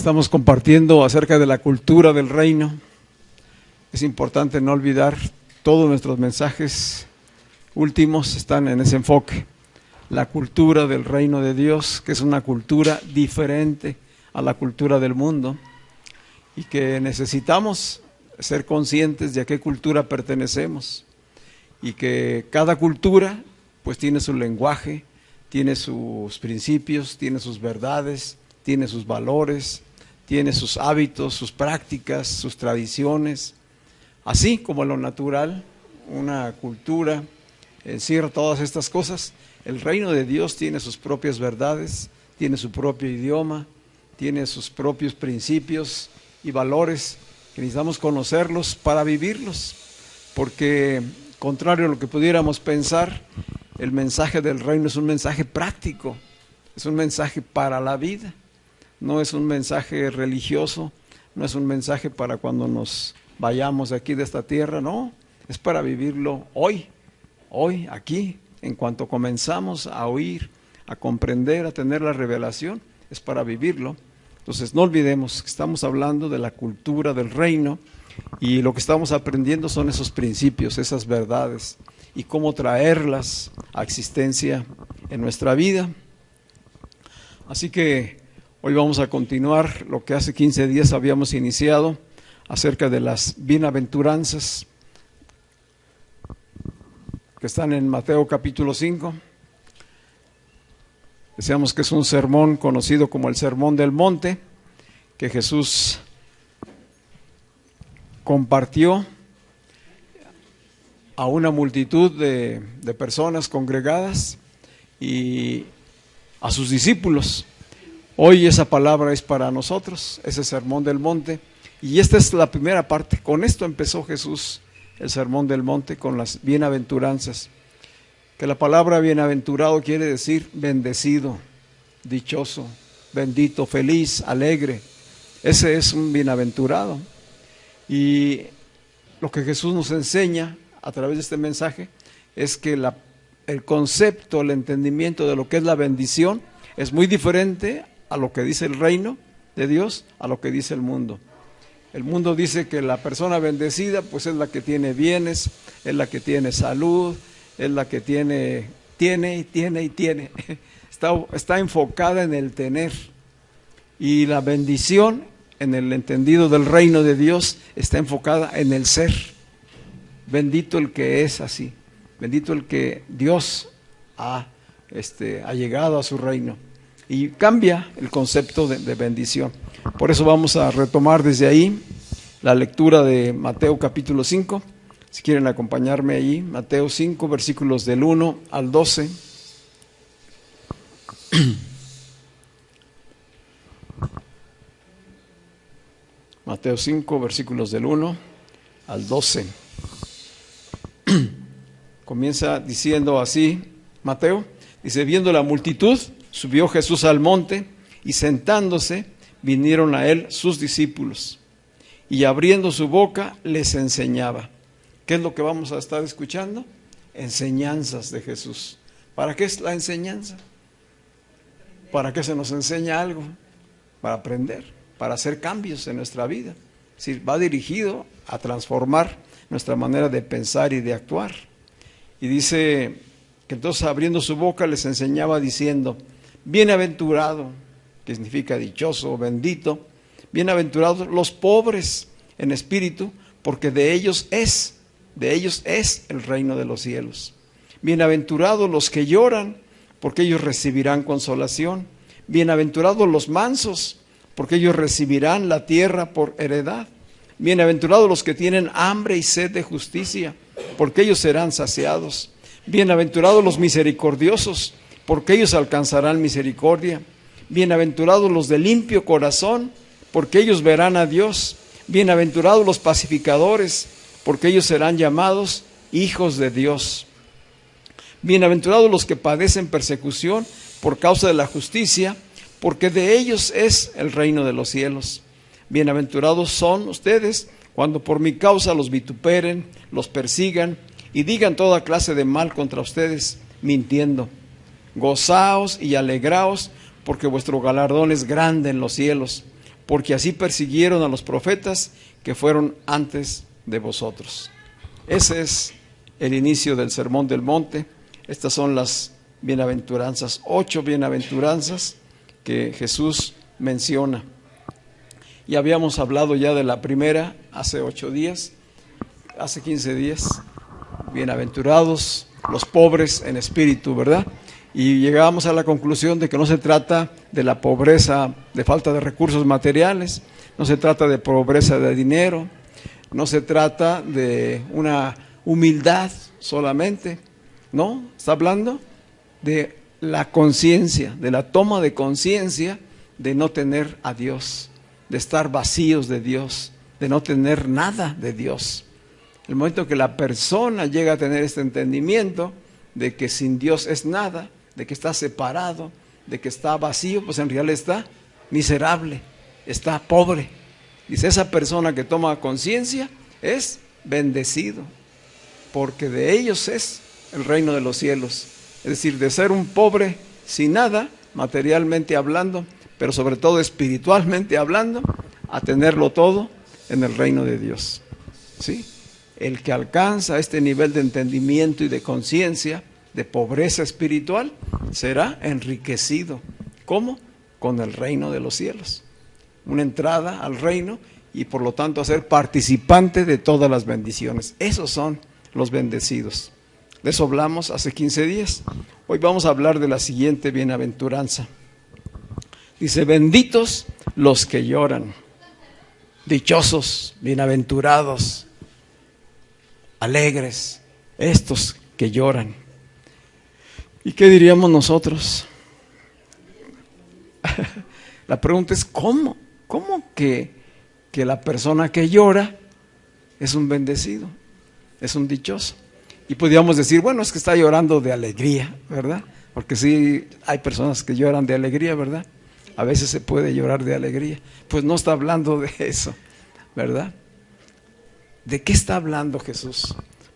Estamos compartiendo acerca de la cultura del reino. Es importante no olvidar, todos nuestros mensajes últimos están en ese enfoque. La cultura del reino de Dios, que es una cultura diferente a la cultura del mundo y que necesitamos ser conscientes de a qué cultura pertenecemos y que cada cultura pues tiene su lenguaje, tiene sus principios, tiene sus verdades, tiene sus valores, tiene sus hábitos, sus prácticas, sus tradiciones. Así como en lo natural, una cultura encierra todas estas cosas, el reino de Dios tiene sus propias verdades, tiene su propio idioma, tiene sus propios principios y valores que necesitamos conocerlos para vivirlos, porque contrario a lo que pudiéramos pensar, el mensaje del reino es un mensaje práctico, es un mensaje para la vida. No es un mensaje religioso, no es un mensaje para cuando nos vayamos de aquí de esta tierra, no, es para vivirlo hoy, aquí, en cuanto comenzamos a oír, a comprender, a tener la revelación, es para vivirlo. Entonces no olvidemos que estamos hablando de la cultura del reino y lo que estamos aprendiendo son esos principios, esas verdades y cómo traerlas a existencia en nuestra vida. Así que hoy vamos a continuar lo que hace 15 días habíamos iniciado acerca de las bienaventuranzas que están en Mateo capítulo 5. Decíamos que es un sermón conocido como el Sermón del Monte, que Jesús compartió a una multitud de personas congregadas y a sus discípulos. Hoy esa palabra es para nosotros, ese Sermón del Monte, y esta es la primera parte. Con esto empezó Jesús el Sermón del Monte, con las bienaventuranzas, que la palabra bienaventurado quiere decir bendecido, dichoso, bendito, feliz, alegre. Ese es un bienaventurado. Y lo que Jesús nos enseña a través de este mensaje es que el concepto, el entendimiento de lo que es la bendición es muy diferente a lo que dice el reino de Dios, a lo que dice el mundo. El mundo dice que la persona bendecida pues es la que tiene bienes, es la que tiene salud, es la que tiene. Está enfocada en el tener. Y la bendición, en el entendido del reino de Dios, está enfocada en el ser. Bendito el que es así, bendito el que Dios ha llegado a su reino. Y cambia el concepto de bendición. Por eso vamos a retomar desde ahí la lectura de Mateo capítulo 5. Si quieren acompañarme allí, Mateo 5, versículos del 1 al 12. Mateo 5, versículos del 1 al 12. Comienza diciendo así, Mateo, dice: viendo la multitud, subió Jesús al monte, y sentándose, vinieron a él sus discípulos, y abriendo su boca, les enseñaba. ¿Qué es lo que vamos a estar escuchando? Enseñanzas de Jesús. ¿Para qué es la enseñanza? ¿Para qué se nos enseña algo? Para aprender, para hacer cambios en nuestra vida. Es decir, va dirigido a transformar nuestra manera de pensar y de actuar. Y dice que entonces, abriendo su boca, les enseñaba diciendo: bienaventurado, que significa dichoso, bendito, bienaventurados los pobres en espíritu, porque de ellos es el reino de los cielos. Bienaventurados los que lloran, porque ellos recibirán consolación. Bienaventurados los mansos, porque ellos recibirán la tierra por heredad. Bienaventurados los que tienen hambre y sed de justicia, porque ellos serán saciados. Bienaventurados los misericordiosos, porque ellos alcanzarán misericordia. Bienaventurados los de limpio corazón, porque ellos verán a Dios. Bienaventurados los pacificadores, porque ellos serán llamados hijos de Dios. Bienaventurados los que padecen persecución por causa de la justicia, porque de ellos es el reino de los cielos. Bienaventurados son ustedes cuando por mi causa los vituperen, los persigan y digan toda clase de mal contra ustedes, mintiendo. Gozaos y alegraos, porque vuestro galardón es grande en los cielos, porque así persiguieron a los profetas que fueron antes de vosotros. Ese es el inicio del Sermón del Monte. Estas son las bienaventuranzas, 8 bienaventuranzas que Jesús menciona. Y habíamos hablado ya de la primera hace 8 días, hace 15 días. Bienaventurados los pobres en espíritu, ¿verdad? Y llegábamos a la conclusión de que no se trata de la pobreza, de falta de recursos materiales, no se trata de pobreza de dinero, no se trata de una humildad solamente, no, está hablando de la conciencia, de la toma de conciencia de no tener a Dios, de estar vacíos de Dios, de no tener nada de Dios. El momento que la persona llega a tener este entendimiento de que sin Dios es nada, de que está separado, de que está vacío, pues en realidad está miserable, está pobre. Dice, esa persona que toma conciencia es bendecido, porque de ellos es el reino de los cielos. Es decir, de ser un pobre sin nada, materialmente hablando, pero sobre todo espiritualmente hablando, a tenerlo todo en el reino de Dios. ¿Sí? El que alcanza este nivel de entendimiento y de conciencia, de pobreza espiritual, será enriquecido. ¿Cómo? Con el reino de los cielos. Una entrada al reino y por lo tanto a ser participante de todas las bendiciones. Esos son los bendecidos. De eso hablamos hace 15 días. Hoy vamos a hablar de la siguiente bienaventuranza. Dice, benditos los que lloran, dichosos, bienaventurados, alegres, estos que lloran. ¿Y qué diríamos nosotros? La pregunta es, ¿cómo? ¿Cómo que la persona que llora es un bendecido, es un dichoso? Y podríamos decir, bueno, es que está llorando de alegría, ¿verdad? Porque sí, hay personas que lloran de alegría, ¿verdad? A veces se puede llorar de alegría. Pues no está hablando de eso, ¿verdad? ¿De qué está hablando Jesús?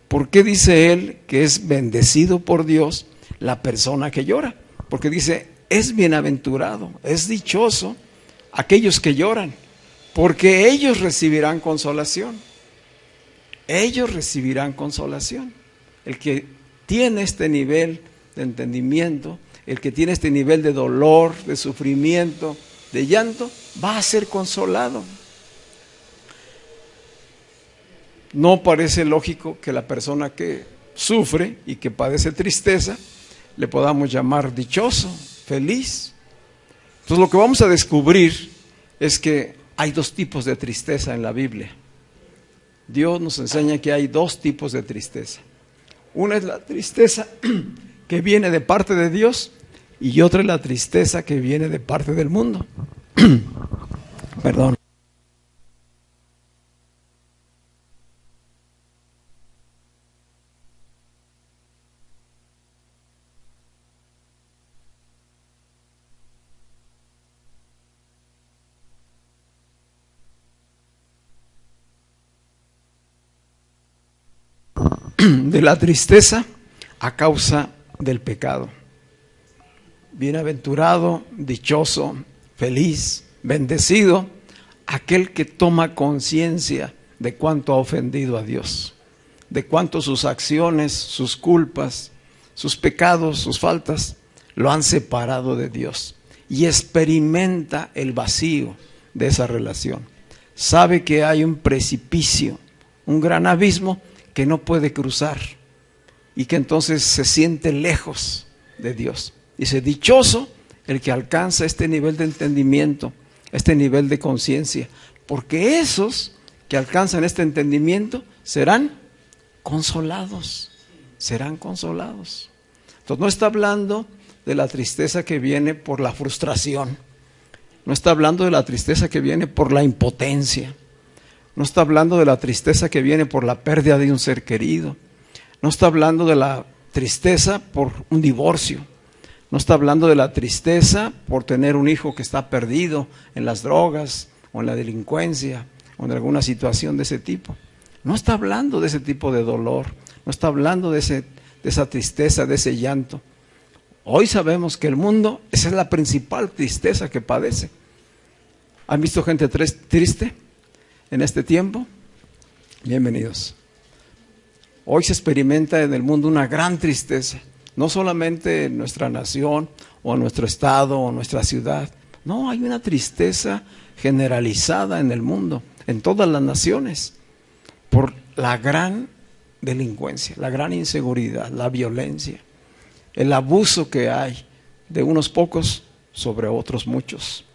¿Por qué dice Él que es bendecido por Dios la persona que llora? Porque dice, es bienaventurado, es dichoso aquellos que lloran, porque ellos recibirán consolación. Ellos recibirán consolación. El que tiene este nivel de entendimiento, el que tiene este nivel de dolor, de sufrimiento, de llanto, va a ser consolado. No parece lógico que la persona que sufre y que padece tristeza le podamos llamar dichoso, feliz. Entonces lo que vamos a descubrir es que hay 2 tipos de tristeza en la Biblia. Dios nos enseña que hay 2 tipos de tristeza. Una es la tristeza que viene de parte de Dios y otra es la tristeza que viene de parte del mundo. Perdón. De la tristeza a causa del pecado. Bienaventurado, dichoso, feliz, bendecido, aquel que toma conciencia de cuánto ha ofendido a Dios, de cuánto sus acciones, sus culpas, sus pecados, sus faltas, lo han separado de Dios y experimenta el vacío de esa relación. Sabe que hay un precipicio, un gran abismo que no puede cruzar y que entonces se siente lejos de Dios. Dice, dichoso el que alcanza este nivel de entendimiento, este nivel de conciencia, porque esos que alcanzan este entendimiento serán consolados, serán consolados. Entonces no está hablando de la tristeza que viene por la frustración, no está hablando de la tristeza que viene por la impotencia, no está hablando de la tristeza que viene por la pérdida de un ser querido, no está hablando de la tristeza por un divorcio. No está hablando de la tristeza por tener un hijo que está perdido en las drogas o en la delincuencia o en alguna situación de ese tipo. No está hablando de ese tipo de dolor, no está hablando de esa tristeza, de ese llanto. Hoy sabemos que el mundo, esa es la principal tristeza que padece. ¿Han visto gente triste en este tiempo? Bienvenidos. Hoy se experimenta en el mundo una gran tristeza. No solamente en nuestra nación o en nuestro estado o en nuestra ciudad. No, hay una tristeza generalizada en el mundo, en todas las naciones, por la gran delincuencia, la gran inseguridad, la violencia, el abuso que hay de unos pocos sobre otros muchos.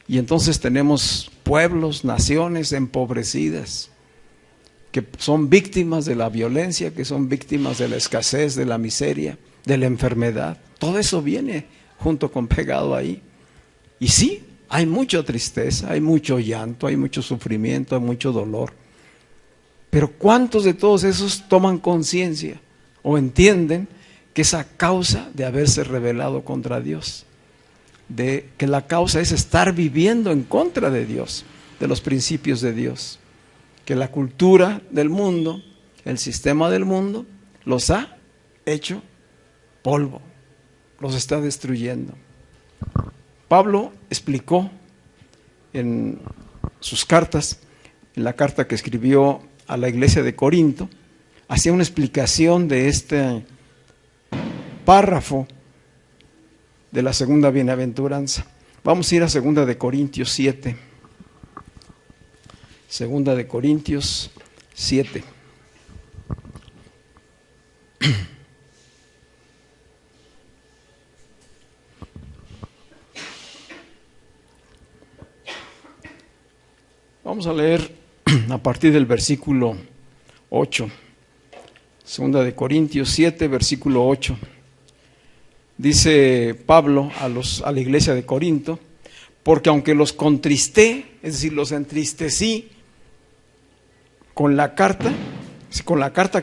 Y entonces tenemos pueblos, naciones empobrecidas, que son víctimas de la violencia, que son víctimas de la escasez, de la miseria, de la enfermedad. Todo eso viene junto con pegado ahí. Y sí, hay mucha tristeza, hay mucho llanto, hay mucho sufrimiento, hay mucho dolor. Pero ¿cuántos de todos esos toman conciencia o entienden que es a causa de haberse rebelado contra Dios? De que la causa es estar viviendo en contra de Dios, de los principios de Dios. Que la cultura del mundo, el sistema del mundo, los ha hecho polvo, los está destruyendo. Pablo explicó en sus cartas, en la carta que escribió a la iglesia de Corinto, hacía una explicación de este párrafo de la segunda bienaventuranza. Vamos a ir a 2 de Corintios 7. 2 de Corintios 7. Vamos a leer a partir del versículo 8. 2 de Corintios 7, versículo 8. Dice Pablo a la iglesia de Corinto: porque aunque los contristé, es decir, los entristecí con la carta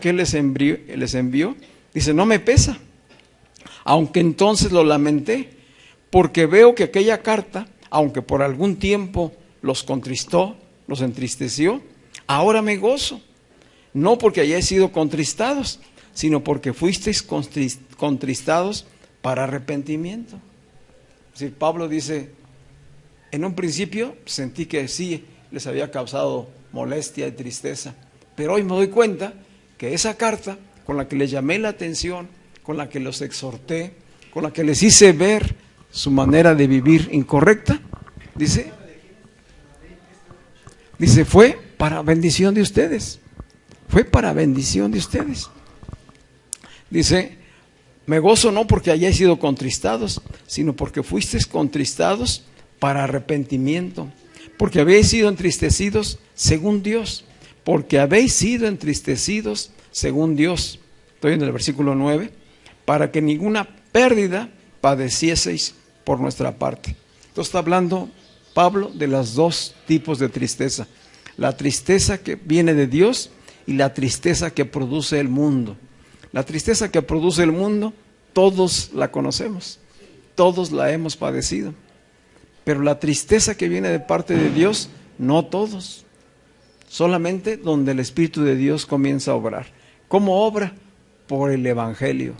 que él les envió, dice, no me pesa, aunque entonces lo lamenté, porque veo que aquella carta, aunque por algún tiempo los contristó, los entristeció, ahora me gozo, no porque hayáis sido contristados, sino porque fuisteis contristados para arrepentimiento. Es decir, Pablo dice, en un principio sentí que sí les había causado molestia y tristeza, pero hoy me doy cuenta que esa carta con la que les llamé la atención, con la que los exhorté, con la que les hice ver su manera de vivir incorrecta, dice, fue para bendición de ustedes, fue para bendición de ustedes. Dice, me gozo no porque hayáis sido contristados, sino porque fuisteis contristados para arrepentimiento, porque habéis sido entristecidos según Dios, porque habéis sido entristecidos según Dios. Estoy en el versículo 9, para que ninguna pérdida padecieseis por nuestra parte. Entonces está hablando Pablo de los dos tipos de tristeza, la tristeza que viene de Dios y la tristeza que produce el mundo. La tristeza que produce el mundo, todos la conocemos, todos la hemos padecido, pero la tristeza que viene de parte de Dios, no todos, solamente donde el Espíritu de Dios comienza a obrar. ¿Cómo obra? Por el Evangelio,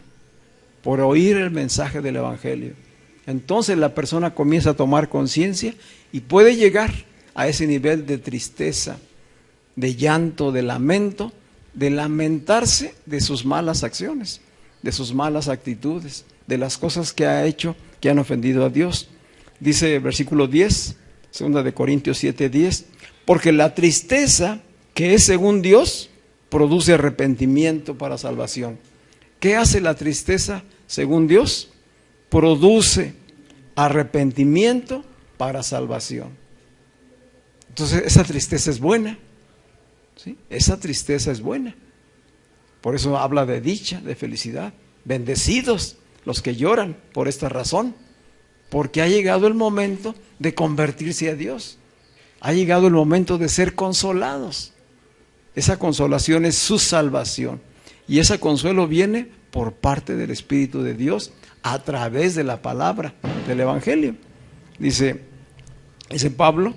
por oír el mensaje del Evangelio. Entonces la persona comienza a tomar conciencia y puede llegar a ese nivel de tristeza, de llanto, de lamento, de lamentarse de sus malas acciones, de sus malas actitudes, de las cosas que ha hecho que han ofendido a Dios. Dice el versículo 10, 2 de Corintios 7, 10, porque la tristeza que es según Dios produce arrepentimiento para salvación. ¿Qué hace la tristeza según Dios? Produce arrepentimiento para salvación. Entonces esa tristeza es buena, ¿sí? Esa tristeza es buena. Por eso habla de dicha, de felicidad. Bendecidos los que lloran por esta razón, porque ha llegado el momento de convertirse a Dios. Ha llegado el momento de ser consolados. Esa consolación es su salvación. Y ese consuelo viene por parte del Espíritu de Dios a través de la palabra del Evangelio. Dice Pablo,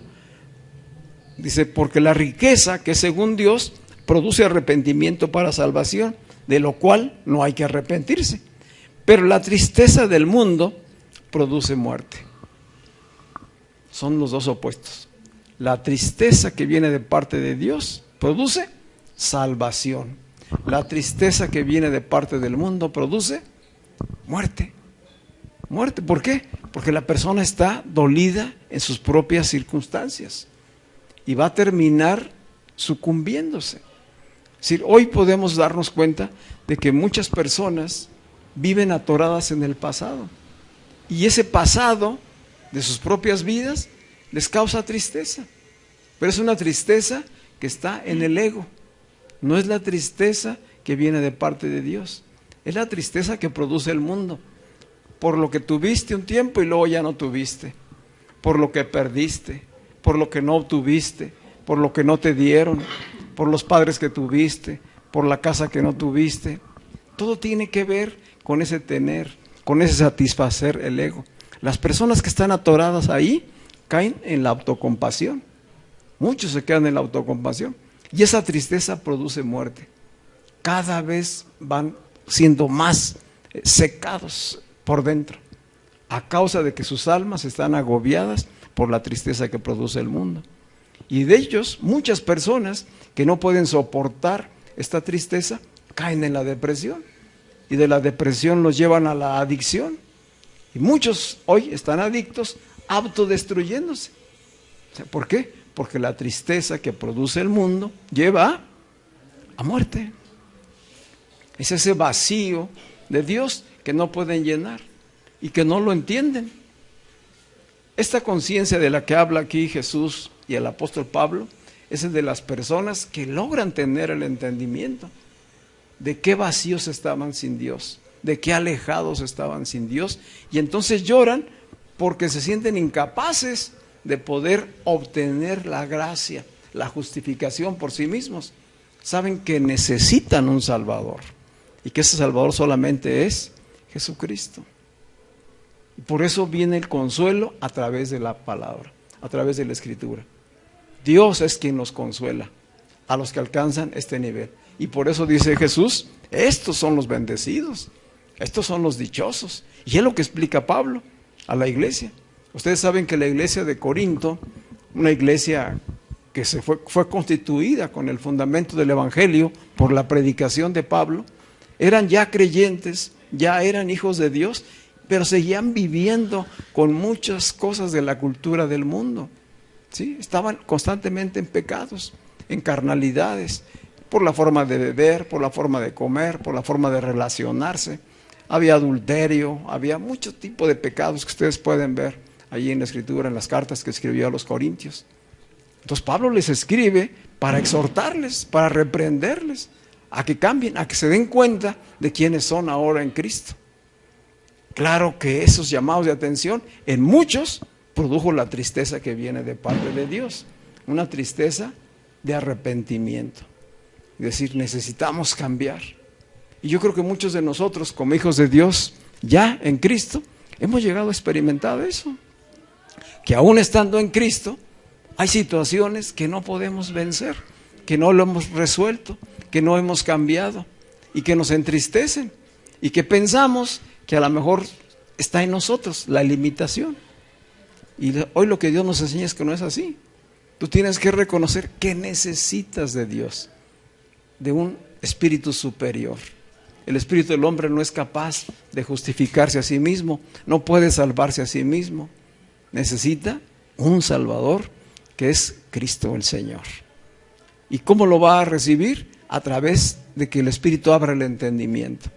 dice, porque la riqueza que según Dios produce arrepentimiento para salvación, de lo cual no hay que arrepentirse. Pero la tristeza del mundo produce muerte. Son los dos opuestos. La tristeza que viene de parte de Dios produce salvación. La tristeza que viene de parte del mundo produce muerte. Muerte, ¿por qué? Porque la persona está dolida en sus propias circunstancias y va a terminar sucumbiéndose. Es decir, hoy podemos darnos cuenta de que muchas personas viven atoradas en el pasado y ese pasado de sus propias vidas les causa tristeza, pero es una tristeza que está en el ego, no es la tristeza que viene de parte de Dios, es la tristeza que produce el mundo, por lo que tuviste un tiempo y luego ya no tuviste, por lo que perdiste, por lo que no obtuviste, por lo que no te dieron, por los padres que tuviste, por la casa que no tuviste. Todo tiene que ver con ese tener, con ese satisfacer el ego. Las personas que están atoradas ahí caen en la autocompasión. Muchos se quedan en la autocompasión y esa tristeza produce muerte. Cada vez van siendo más secados por dentro a causa de que sus almas están agobiadas por la tristeza que produce el mundo. Y de ellos, muchas personas que no pueden soportar esta tristeza caen en la depresión y de la depresión los llevan a la adicción. Y muchos hoy están adictos, autodestruyéndose. ¿Por qué? Porque la tristeza que produce el mundo lleva a muerte. Es ese vacío de Dios que no pueden llenar y que no lo entienden. Esta conciencia de la que habla aquí Jesús y el apóstol Pablo es el de las personas que logran tener el entendimiento de qué vacíos estaban sin Dios, de qué alejados estaban sin Dios, y entonces lloran porque se sienten incapaces de poder obtener la gracia, la justificación por sí mismos. Saben que necesitan un Salvador y que ese Salvador solamente es Jesucristo. Y por eso viene el consuelo a través de la palabra, a través de la Escritura. Dios es quien nos consuela a los que alcanzan este nivel. Y por eso dice Jesús, estos son los bendecidos, estos son los dichosos. Y es lo que explica Pablo a la iglesia. Ustedes saben que la iglesia de Corinto, una iglesia que fue constituida con el fundamento del Evangelio por la predicación de Pablo, eran ya creyentes, ya eran hijos de Dios, pero seguían viviendo con muchas cosas de la cultura del mundo. ¿Sí? Estaban constantemente en pecados, en carnalidades, por la forma de beber, por la forma de comer, por la forma de relacionarse. Había adulterio, había mucho tipo de pecados que ustedes pueden ver allí en la Escritura, en las cartas que escribió a los Corintios. Entonces Pablo les escribe para exhortarles, para reprenderles, a que cambien, a que se den cuenta de quiénes son ahora en Cristo. Claro que esos llamados de atención en muchos produjo la tristeza que viene de parte de Dios, una tristeza de arrepentimiento, es decir, necesitamos cambiar. Y yo creo que muchos de nosotros como hijos de Dios, ya en Cristo, hemos llegado a experimentar eso, que aún estando en Cristo, hay situaciones que no podemos vencer, que no lo hemos resuelto, que no hemos cambiado y que nos entristecen y que pensamos que a lo mejor está en nosotros la limitación. Y hoy lo que Dios nos enseña es que no es así. Tú tienes que reconocer que necesitas de Dios, de un espíritu superior. El espíritu del hombre no es capaz de justificarse a sí mismo, no puede salvarse a sí mismo. Necesita un Salvador que es Cristo el Señor. ¿Y cómo lo va a recibir? A través de que el Espíritu abra el entendimiento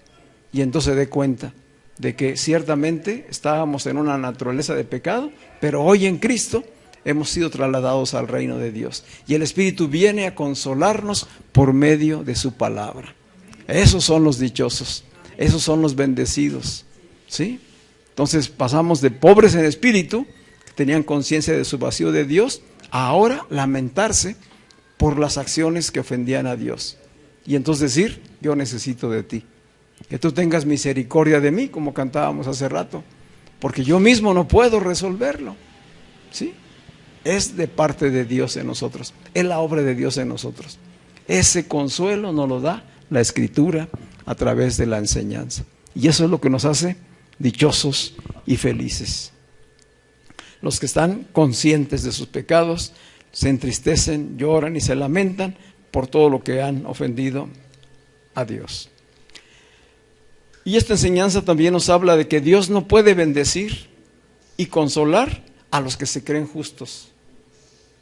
y entonces dé cuenta de que ciertamente estábamos en una naturaleza de pecado, pero hoy en Cristo hemos sido trasladados al reino de Dios. Y el Espíritu viene a consolarnos por medio de su palabra. Esos son los dichosos, esos son los bendecidos, ¿sí? Entonces pasamos de pobres en espíritu, que tenían conciencia de su vacío de Dios, a ahora lamentarse por las acciones que ofendían a Dios. Y entonces decir, yo necesito de ti. que tú tengas misericordia de mí, como cantábamos hace rato, porque yo mismo no puedo resolverlo, ¿sí? Es de parte de Dios en nosotros, es la obra de Dios en nosotros. Ese consuelo nos lo da la Escritura a través de la enseñanza. Y eso es lo que nos hace dichosos y felices. Los que están conscientes de sus pecados se entristecen, lloran y se lamentan por todo lo que han ofendido a Dios. Y esta enseñanza también nos habla de que Dios no puede bendecir y consolar a los que se creen justos.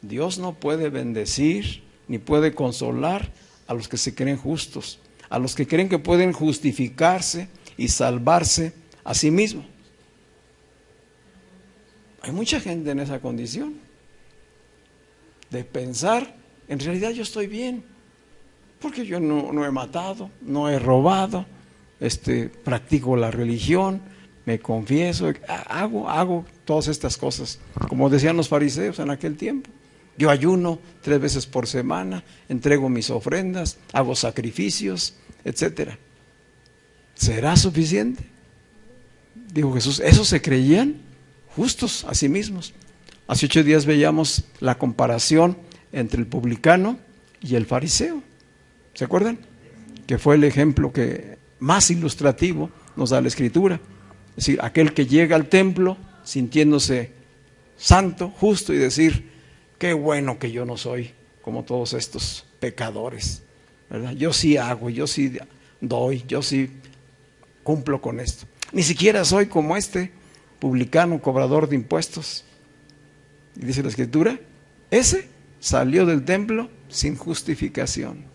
Dios no puede bendecir ni puede consolar a los que se creen justos, a los que creen que pueden justificarse y salvarse a sí mismos. Hay mucha gente en esa condición de pensar, en realidad yo estoy bien, porque yo no he matado, no he robado, practico la religión, me confieso, hago todas estas cosas, como decían los fariseos en aquel tiempo. Yo ayuno 3 veces por semana, entrego mis ofrendas, hago sacrificios, etcétera. ¿Será suficiente? Dijo Jesús, ¿esos se creían justos a sí mismos? Hace 8 días veíamos la comparación entre el publicano y el fariseo. ¿Se acuerdan? Que fue el ejemplo que más ilustrativo nos da la Escritura. Es decir, aquel que llega al templo sintiéndose santo, justo y decir, qué bueno que yo no soy como todos estos pecadores, ¿verdad? Yo sí hago, yo sí doy, yo sí cumplo con esto. Ni siquiera soy como este publicano, cobrador de impuestos. Y dice la Escritura, ese salió del templo sin justificación.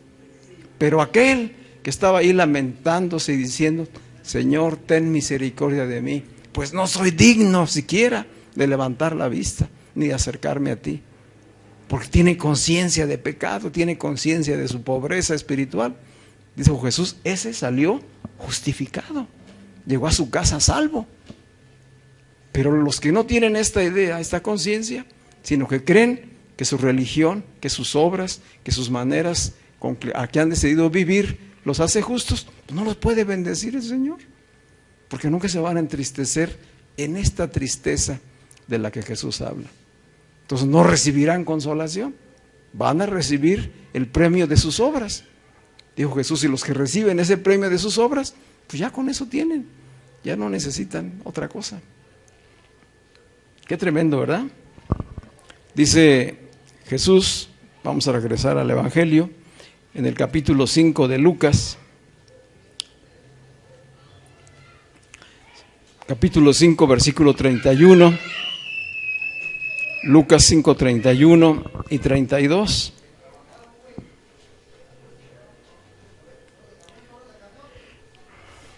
Pero aquel que estaba ahí lamentándose y diciendo, Señor, ten misericordia de mí, pues no soy digno siquiera de levantar la vista ni de acercarme a ti. Porque tiene conciencia de pecado, tiene conciencia de su pobreza espiritual. Dice Jesús, ese salió justificado, llegó a su casa salvo. Pero los que no tienen esta idea, esta conciencia, sino que creen que su religión, que sus obras, que sus maneras a que han decidido vivir los hace justos, pues no los puede bendecir el Señor, porque nunca se van a entristecer en esta tristeza de la que Jesús habla. Entonces no recibirán consolación, van a recibir el premio de sus obras. Dijo Jesús, y los que reciben ese premio de sus obras, pues ya con eso tienen, ya no necesitan otra cosa. Qué tremendo, ¿verdad? Dice Jesús, vamos a regresar al Evangelio, en el capítulo 5 de Lucas, capítulo 5, versículo 31, Lucas 5, 31 y 32.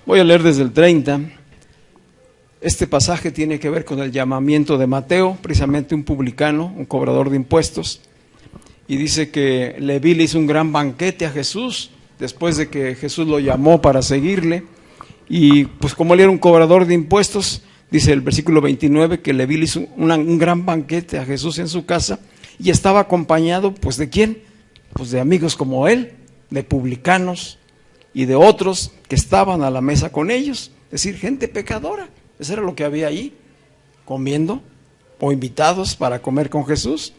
Voy a leer desde el 30. Este pasaje tiene que ver con el llamamiento de Mateo, precisamente un publicano, un cobrador de impuestos. Y dice que Leví le hizo un gran banquete a Jesús, después de que Jesús lo llamó para seguirle. Y pues como él era un cobrador de impuestos, dice el versículo 29 que Leví le hizo un gran banquete a Jesús en su casa. Y estaba acompañado, pues ¿de quién? Pues de amigos como él, de publicanos y de otros que estaban a la mesa con ellos. Es decir, gente pecadora. Eso era lo que había ahí, comiendo o invitados para comer con Jesús.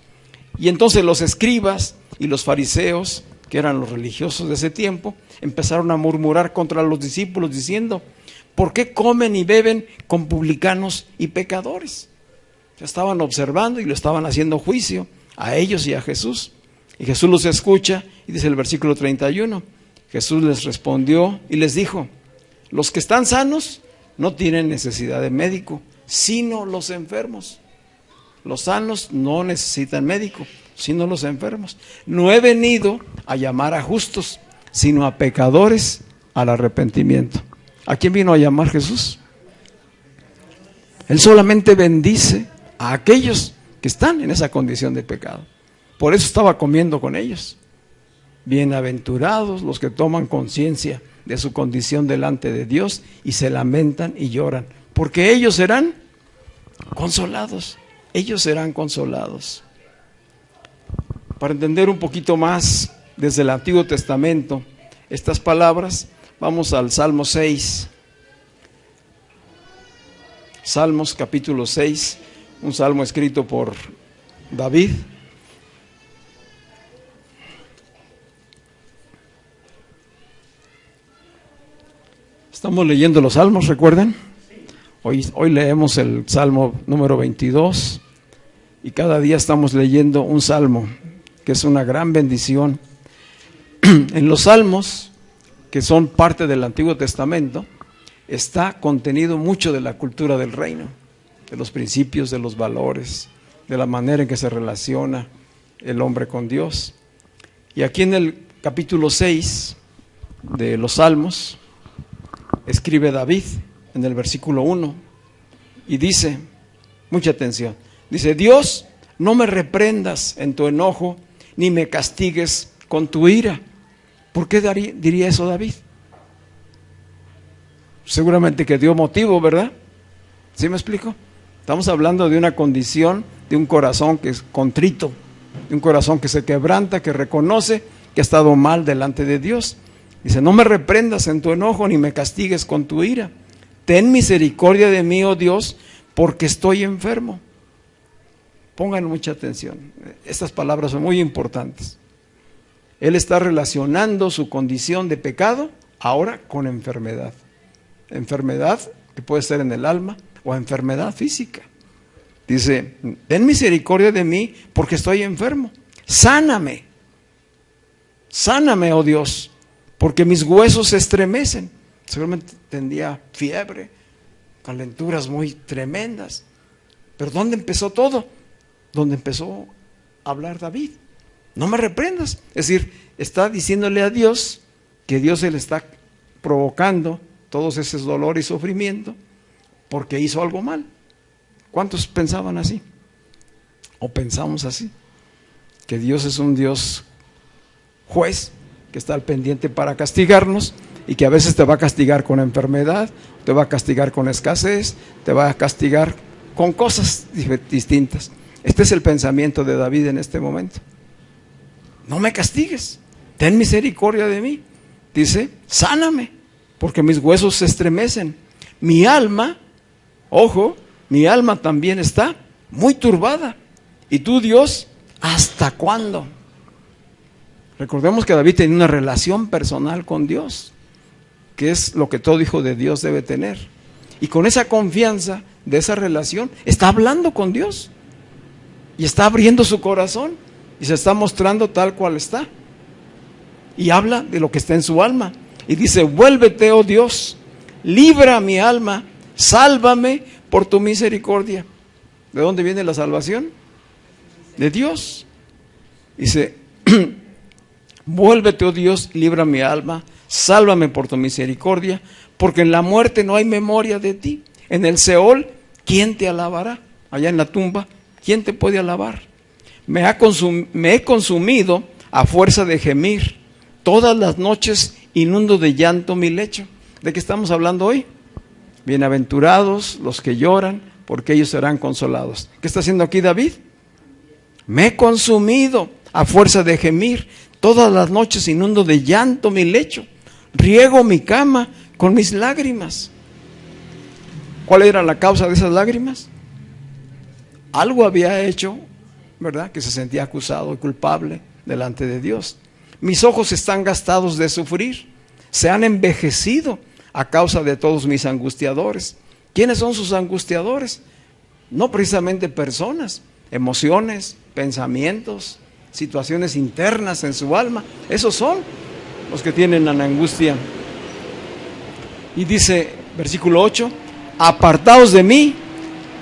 Y entonces los escribas y los fariseos, que eran los religiosos de ese tiempo, empezaron a murmurar contra los discípulos diciendo, ¿por qué comen y beben con publicanos y pecadores? Ya estaban observando y lo estaban haciendo juicio a ellos y a Jesús. Y Jesús los escucha y dice el versículo 31, Jesús les respondió y les dijo, los que están sanos no tienen necesidad de médico, sino los enfermos. Los sanos no necesitan médico, sino los enfermos. No he venido a llamar a justos, sino a pecadores al arrepentimiento. ¿A quién vino a llamar Jesús? Él solamente bendice a aquellos que están en esa condición de pecado. Por eso estaba comiendo con ellos. Bienaventurados los que toman conciencia de su condición delante de Dios y se lamentan y lloran, porque ellos serán consolados. Ellos serán consolados. Para entender un poquito más desde el Antiguo Testamento estas palabras, Vamos al Salmo 6. Salmos capítulo 6, un salmo escrito por David. Estamos leyendo los salmos, ¿recuerdan? Hoy leemos el salmo número 22 y cada día estamos leyendo un salmo, que es una gran bendición. En los salmos, que son parte del Antiguo Testamento, está contenido mucho de la cultura del reino, de los principios, de los valores, de la manera en que se relaciona el hombre con Dios. Y aquí en el capítulo 6 de los Salmos, escribe David en el versículo 1 y dice, mucha atención, dice: Dios, no me reprendas en tu enojo, ni me castigues con tu ira. ¿Por qué diría eso David? Seguramente que dio motivo, ¿verdad? ¿Sí me explico? Estamos hablando de una condición de un corazón que es contrito, de un corazón que se quebranta, que reconoce que ha estado mal delante de Dios. Dice: no me reprendas en tu enojo, ni me castigues con tu ira. Ten misericordia de mí, oh Dios, porque estoy enfermo. Pongan mucha atención, estas palabras son muy importantes. Él está relacionando su condición de pecado ahora con enfermedad. Enfermedad que puede ser en el alma o enfermedad física. Dice: ten misericordia de mí porque estoy enfermo. Sáname, sáname, oh Dios, porque mis huesos se estremecen. Seguramente tendría fiebre, calenturas muy tremendas. Pero ¿dónde empezó todo? Donde empezó a hablar David. No me reprendas. Es decir, está diciéndole a Dios que Dios se le está provocando todos esos dolor y sufrimiento porque hizo algo mal. ¿Cuántos pensaban así? ¿O pensamos así? Que Dios es un Dios juez que está al pendiente para castigarnos y que a veces te va a castigar con enfermedad, te va a castigar con escasez, te va a castigar con cosas distintas. Este es el pensamiento de David en este momento. No me castigues, ten misericordia de mí. Dice: sáname, porque mis huesos se estremecen. Mi alma, ojo, mi alma también está muy turbada. Y tú, Dios, ¿hasta cuándo? Recordemos que David tenía una relación personal con Dios, que es lo que todo hijo de Dios debe tener. Y con esa confianza de esa relación, está hablando con Dios. Y está abriendo su corazón. Y se está mostrando tal cual está. Y habla de lo que está en su alma. Y dice: vuélvete, oh Dios, libra mi alma, sálvame por tu misericordia. ¿De dónde viene la salvación? De Dios. Dice: vuélvete, oh Dios, libra mi alma, sálvame por tu misericordia, porque en la muerte no hay memoria de ti. En el Seol, ¿quién te alabará? Allá en la tumba, ¿quién te puede alabar? Me he consumido a fuerza de gemir. Todas las noches inundo de llanto mi lecho. ¿De qué estamos hablando hoy? Bienaventurados los que lloran, porque ellos serán consolados. ¿Qué está haciendo aquí David? Me he consumido a fuerza de gemir. Todas las noches inundo de llanto mi lecho. Riego mi cama con mis lágrimas. ¿Cuál era la causa de esas lágrimas? Algo había hecho, ¿verdad?, que se sentía acusado y culpable delante de Dios. Mis ojos están gastados de sufrir, se han envejecido a causa de todos mis angustiadores. ¿Quiénes son sus angustiadores? No precisamente personas, emociones, pensamientos, situaciones internas en su alma. Esos son los que tienen la angustia. Y dice, versículo 8, apartaos de mí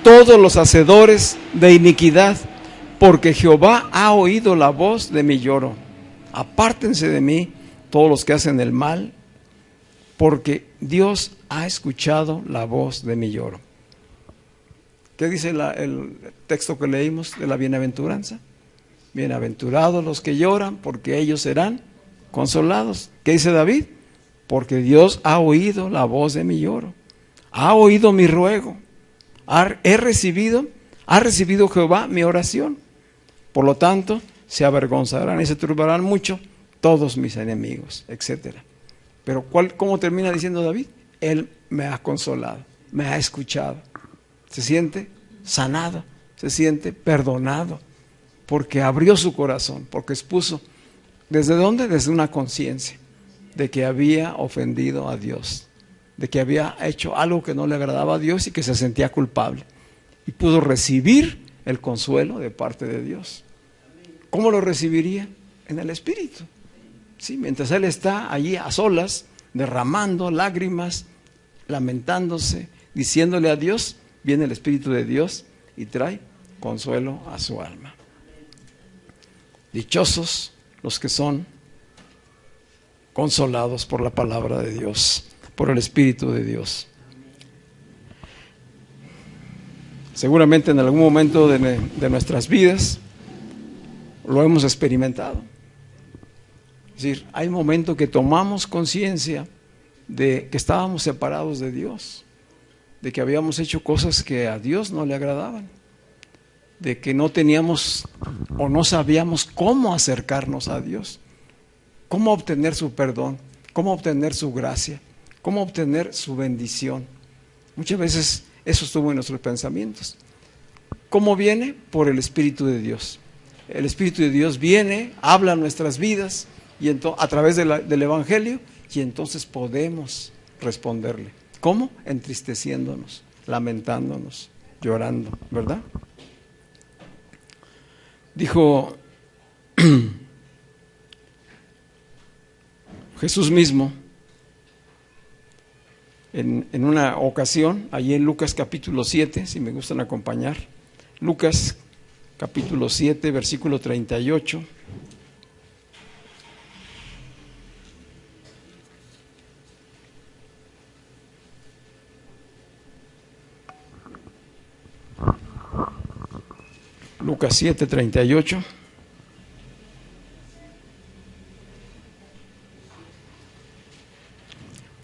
todos los hacedores de iniquidad, porque Jehová ha oído la voz de mi lloro. Apártense de mí todos los que hacen el mal, porque Dios ha escuchado la voz de mi lloro. ¿Qué dice el texto que leímos de la bienaventuranza? Bienaventurados los que lloran, porque ellos serán consolados. ¿Qué dice David? Porque Dios ha oído la voz de mi lloro, ha oído mi ruego, ha recibido Jehová mi oración. Por lo tanto, se avergonzarán y se turbarán mucho todos mis enemigos, etc. Pero ¿cómo termina diciendo David? Él me ha consolado, me ha escuchado. Se siente sanado, se siente perdonado, porque abrió su corazón, porque expuso. ¿Desde dónde? Desde una conciencia de que había ofendido a Dios, de que había hecho algo que no le agradaba a Dios y que se sentía culpable. Y pudo recibir el consuelo de parte de Dios. ¿Cómo lo recibiría? En el Espíritu. Sí, mientras él está allí a solas, derramando lágrimas, lamentándose, diciéndole a Dios, viene el Espíritu de Dios y trae consuelo a su alma. Dichosos los que son consolados por la palabra de Dios, por el Espíritu de Dios. Seguramente en algún momento de nuestras vidas lo hemos experimentado. Es decir, hay momentos que tomamos conciencia de que estábamos separados de Dios, de que habíamos hecho cosas que a Dios no le agradaban, de que no teníamos o no sabíamos cómo acercarnos a Dios, cómo obtener su perdón, cómo obtener su gracia, cómo obtener su bendición. Muchas veces eso estuvo en nuestros pensamientos. ¿Cómo viene? Por el Espíritu de Dios. El Espíritu de Dios viene, habla en nuestras vidas y a través del Evangelio, y entonces podemos responderle. ¿Cómo? Entristeciéndonos, lamentándonos, llorando, ¿verdad? Dijo Jesús mismo en una ocasión, allí en Lucas capítulo 7, si me gustan acompañar, Lucas capítulo 7, versículo 38. Lucas 7, 38.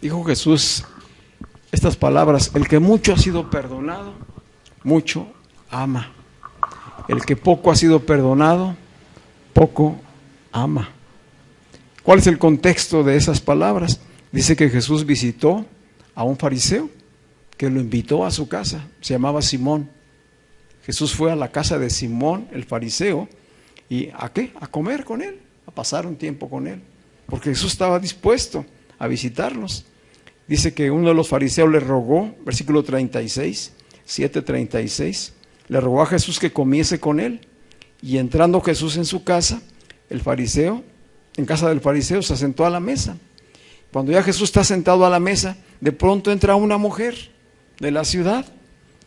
Dijo Jesús estas palabras: el que mucho ha sido perdonado, mucho ama. El que poco ha sido perdonado, poco ama. ¿Cuál es el contexto de esas palabras? Dice que Jesús visitó a un fariseo que lo invitó a su casa, se llamaba Simón. Jesús fue a la casa de Simón, el fariseo, ¿y a qué? A comer con él, a pasar un tiempo con él, porque Jesús estaba dispuesto a visitarlos. Dice que uno de los fariseos le rogó, versículo 36, 7:36, le rogó a Jesús que comiese con él, y entrando Jesús en su casa, el fariseo, en casa del fariseo, se sentó a la mesa. Cuando ya Jesús está sentado a la mesa, de pronto entra una mujer de la ciudad,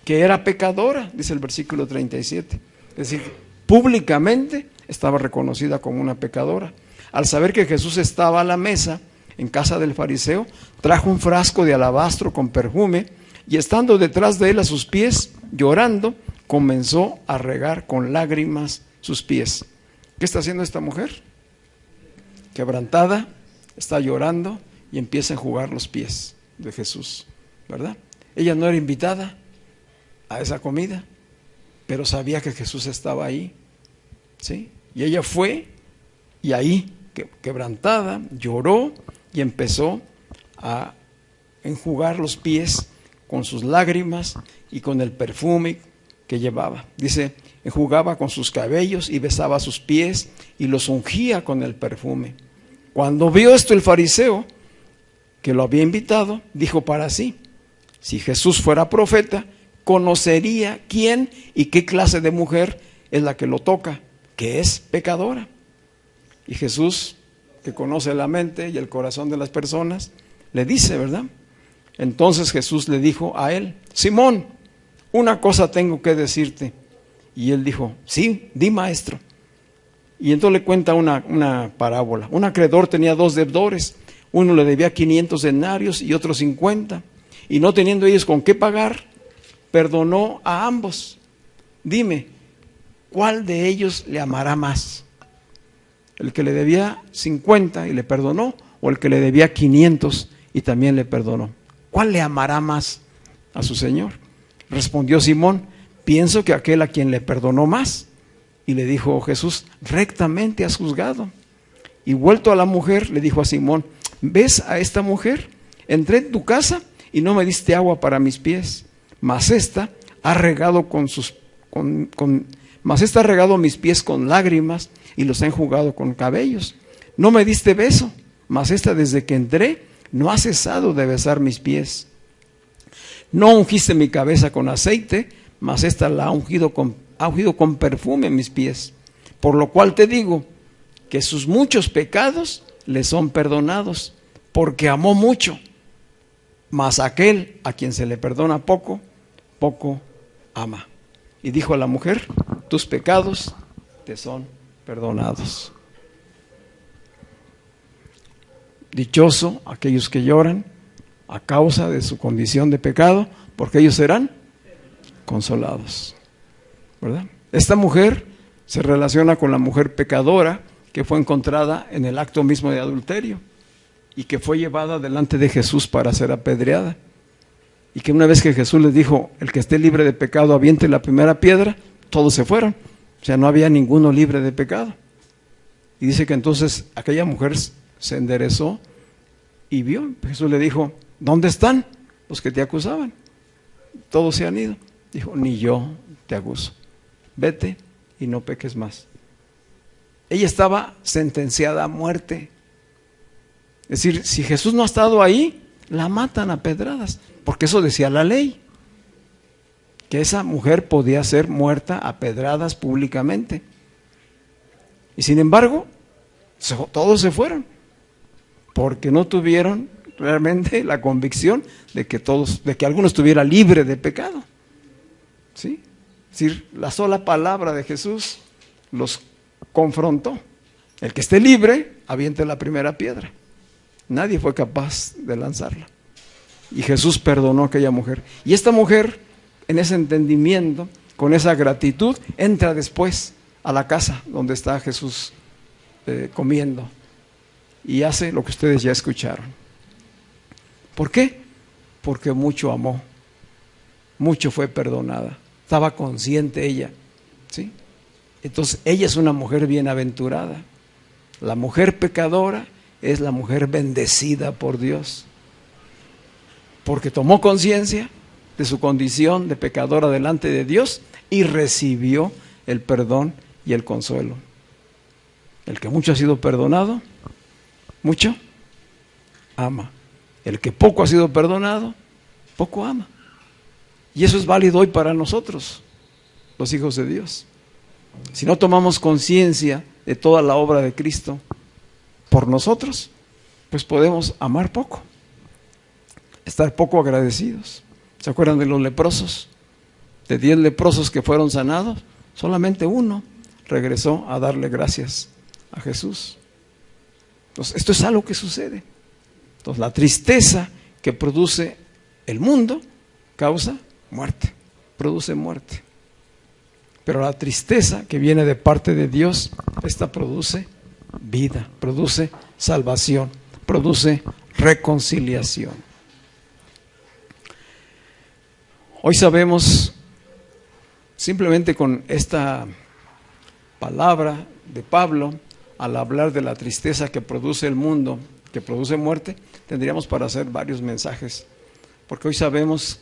que era pecadora, dice el versículo 37. Es decir, públicamente estaba reconocida como una pecadora. Al saber que Jesús estaba a la mesa en casa del fariseo, trajo un frasco de alabastro con perfume y estando detrás de él a sus pies, llorando, comenzó a regar con lágrimas sus pies. ¿Qué está haciendo esta mujer? Quebrantada, está llorando y empieza a enjugar los pies de Jesús, ¿verdad? Ella no era invitada a esa comida, pero sabía que Jesús estaba ahí, ¿sí? Y ella fue y ahí, quebrantada, lloró y empezó a enjugar los pies con sus lágrimas y con el perfume que llevaba. Dice, enjugaba con sus cabellos y besaba sus pies y los ungía con el perfume. Cuando vio esto el fariseo, que lo había invitado, dijo para sí: si Jesús fuera profeta, conocería quién y qué clase de mujer es la que lo toca, que es pecadora. Y Jesús, que conoce la mente y el corazón de las personas, le dice, ¿verdad? Entonces Jesús le dijo a él: Simón, una cosa tengo que decirte. Y él dijo: sí, di, maestro. Y entonces le cuenta una parábola. Un acreedor tenía 2 deudores, uno le debía 500 denarios y otro 50, y no teniendo ellos con qué pagar, perdonó a ambos. Dime, ¿cuál de ellos le amará más? ¿El que le debía 50 y le perdonó, o el que le debía 500 y también le perdonó? ¿Cuál le amará más a su Señor? Respondió Simón: pienso que aquel a quien le perdonó más. Y le dijo Jesús: rectamente has juzgado. Y vuelto a la mujer, le dijo a Simón: ¿ves a esta mujer? Entré en tu casa y no me diste agua para mis pies, mas esta ha regado mis pies con lágrimas y los ha enjugado con cabellos. No me diste beso, mas esta desde que entré no ha cesado de besar mis pies. No ungiste mi cabeza con aceite, mas esta la ha ungido con perfume mis pies. Por lo cual te digo que sus muchos pecados le son perdonados, porque amó mucho. Mas aquel a quien se le perdona poco, poco ama. Y dijo a la mujer, tus pecados te son perdonados. Dichoso aquellos que lloran a causa de su condición de pecado, porque ellos serán consolados, ¿verdad? Esta mujer se relaciona con la mujer pecadora que fue encontrada en el acto mismo de adulterio y que fue llevada delante de Jesús para ser apedreada. Y que una vez que Jesús les dijo, el que esté libre de pecado aviente la primera piedra, todos se fueron. O sea, no había ninguno libre de pecado. Y dice que entonces aquella mujer se enderezó y vio. Jesús le dijo, ¿dónde están los que te acusaban? Todos se han ido. Dijo, ni yo te acuso. Vete y no peques más. Ella estaba sentenciada a muerte. Es decir, si Jesús no ha estado ahí, la matan a pedradas, porque eso decía la ley, que esa mujer podía ser muerta a pedradas públicamente. Y sin embargo, todos se fueron, porque no tuvieron realmente la convicción de que alguno estuviera libre de pecado. ¿Sí? Es decir, la sola palabra de Jesús los confrontó. El que esté libre, aviente la primera piedra. Nadie fue capaz de lanzarla. Y Jesús perdonó a aquella mujer. Y esta mujer, en ese entendimiento, con esa gratitud, entra después a la casa donde está Jesús comiendo. Y hace lo que ustedes ya escucharon. ¿Por qué? Porque mucho amó. Mucho fue perdonada. Estaba consciente ella. ¿Sí? Entonces, ella es una mujer bienaventurada. La mujer pecadora es la mujer bendecida por Dios, porque tomó conciencia de su condición de pecadora delante de Dios y recibió el perdón y el consuelo. El que mucho ha sido perdonado, mucho ama. El que poco ha sido perdonado, poco ama. Y eso es válido hoy para nosotros, los hijos de Dios. Si no tomamos conciencia de toda la obra de Cristo por nosotros, pues podemos amar poco, estar poco agradecidos. ¿Se acuerdan de los leprosos? De 10 leprosos que fueron sanados, solamente uno regresó a darle gracias a Jesús. Entonces, esto es algo que sucede. Entonces, la tristeza que produce el mundo causa muerte, produce muerte. Pero la tristeza que viene de parte de Dios, esta produce vida, produce salvación, produce reconciliación. Hoy sabemos, simplemente con esta palabra de Pablo, al hablar de la tristeza que produce el mundo, que produce muerte, tendríamos para hacer varios mensajes, porque hoy sabemos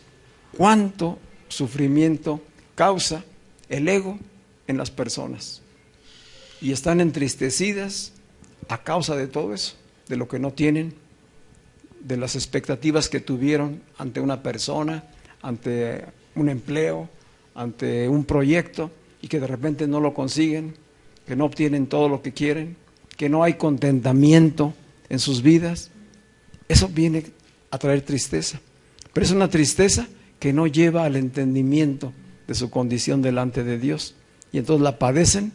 cuánto sufrimiento causa el ego en las personas. Y están entristecidas a causa de todo eso, de lo que no tienen, de las expectativas que tuvieron ante una persona, ante un empleo, ante un proyecto, y que de repente no lo consiguen, que no obtienen todo lo que quieren, que no hay contentamiento en sus vidas. Eso viene a traer tristeza, pero es una tristeza que no lleva al entendimiento de su condición delante de Dios, y entonces la padecen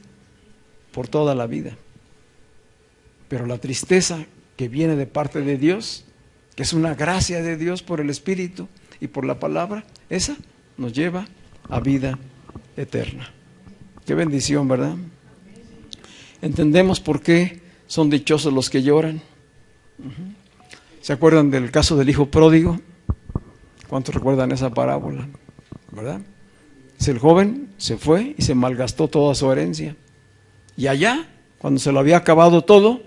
por toda la vida. Pero la tristeza que viene de parte de Dios, que es una gracia de Dios por el Espíritu y por la palabra, esa nos lleva a vida eterna. Qué bendición, ¿verdad? Entendemos por qué son dichosos los que lloran. ¿Se acuerdan del caso del hijo pródigo? ¿Cuántos recuerdan esa parábola? ¿Verdad? El joven se fue y se malgastó toda su herencia. Y allá, cuando se lo había acabado todo,